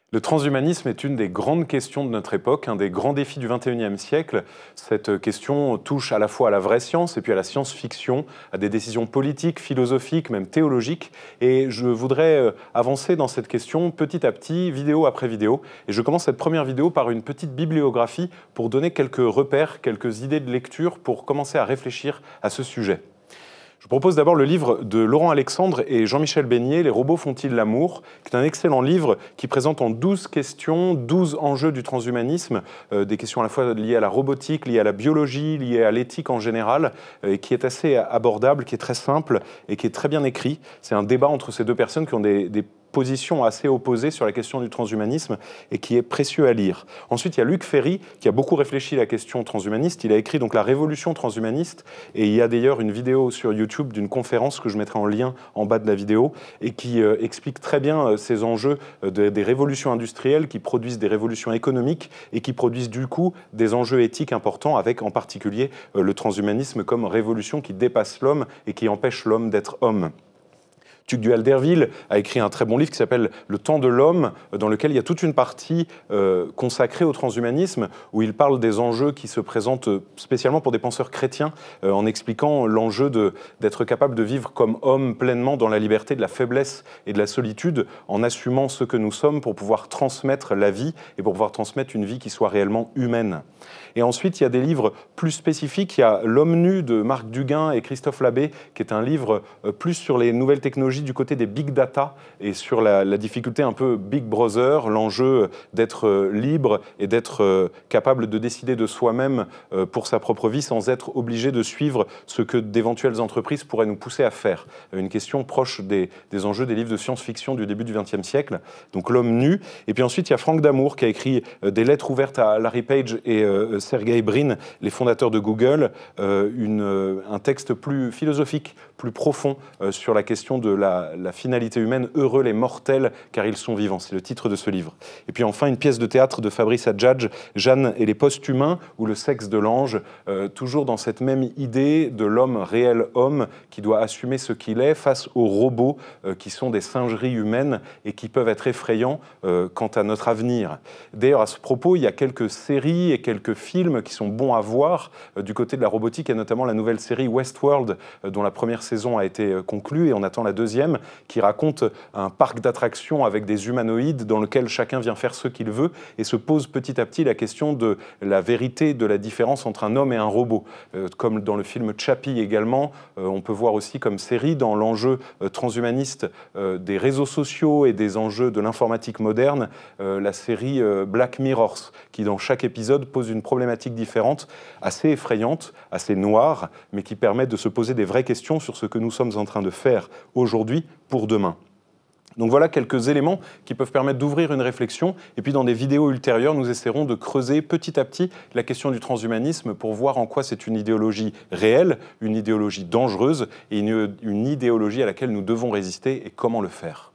Le transhumanisme est une des grandes questions de notre époque, un des grands défis du XXIe siècle. Cette question touche à la fois à la vraie science et puis à la science-fiction, à des décisions politiques, philosophiques, même théologiques. Et je voudrais avancer dans cette question petit à petit, vidéo après vidéo. Et je commence cette première vidéo par une petite bibliographie pour donner quelques repères, quelques idées de lecture pour commencer à réfléchir à ce sujet. Je propose d'abord le livre de Laurent Alexandre et Jean-Michel Beignet, « Les robots font-ils l'amour ?», qui est un excellent livre qui présente en 12 questions, 12 enjeux du transhumanisme, des questions à la fois liées à la robotique, liées à la biologie, liées à l'éthique en général, et qui est assez abordable, qui est très simple et qui est très bien écrit. C'est un débat entre ces deux personnes qui ont des positions assez opposées sur la question du transhumanisme et qui est précieux à lire. Ensuite, il y a Luc Ferry qui a beaucoup réfléchi à la question transhumaniste. Il a écrit donc La Révolution transhumaniste et il y a d'ailleurs une vidéo sur YouTube d'une conférence que je mettrai en lien en bas de la vidéo et qui explique très bien ces enjeux des révolutions industrielles qui produisent des révolutions économiques et qui produisent du coup des enjeux éthiques importants avec en particulier le transhumanisme comme révolution qui dépasse l'homme et qui empêche l'homme d'être homme. Tugdual Derville a écrit un très bon livre qui s'appelle « Le temps de l'homme », dans lequel il y a toute une partie consacrée au transhumanisme, où il parle des enjeux qui se présentent spécialement pour des penseurs chrétiens, en expliquant l'enjeu d'être capable de vivre comme homme pleinement dans la liberté de la faiblesse et de la solitude, en assumant ce que nous sommes pour pouvoir transmettre la vie et pour pouvoir transmettre une vie qui soit réellement humaine. Et ensuite, il y a des livres plus spécifiques. Il y a L'homme nu de Marc Duguin et Christophe Labbé, qui est un livre plus sur les nouvelles technologies du côté des big data et sur la difficulté un peu Big Brother, l'enjeu d'être libre et d'être capable de décider de soi-même pour sa propre vie sans être obligé de suivre ce que d'éventuelles entreprises pourraient nous pousser à faire. Une question proche des enjeux des livres de science-fiction du début du XXe siècle, donc L'homme nu. Et puis ensuite, il y a Franck Damour qui a écrit des lettres ouvertes à Larry Page et Sergey Brin, les fondateurs de Google, un texte plus philosophique, plus profond sur la question de la finalité humaine. Heureux les mortels, car ils sont vivants. C'est le titre de ce livre. Et puis enfin, une pièce de théâtre de Fabrice Adjadj, Jeanne et les post-humains, ou le sexe de l'ange, toujours dans cette même idée de l'homme réel homme qui doit assumer ce qu'il est face aux robots qui sont des singeries humaines et qui peuvent être effrayants quant à notre avenir. D'ailleurs, à ce propos, il y a quelques séries et quelques films qui sont bons à voir du côté de la robotique, et notamment la nouvelle série Westworld, dont la première saison a été conclue et on attend la deuxième, qui raconte un parc d'attractions avec des humanoïdes dans lequel chacun vient faire ce qu'il veut et se pose petit à petit la question de la vérité de la différence entre un homme et un robot. Comme dans le film Chappie également, on peut voir aussi comme série dans l'enjeu transhumaniste des réseaux sociaux et des enjeux de l'informatique moderne, la série Black Mirrors, qui dans chaque épisode pose une problématique différente, assez effrayante, assez noire, mais qui permet de se poser des vraies questions sur ce que nous sommes en train de faire aujourd'hui pour demain. Donc voilà quelques éléments qui peuvent permettre d'ouvrir une réflexion. Et puis dans des vidéos ultérieures, nous essaierons de creuser petit à petit la question du transhumanisme pour voir en quoi c'est une idéologie réelle, une idéologie dangereuse et une idéologie à laquelle nous devons résister et comment le faire.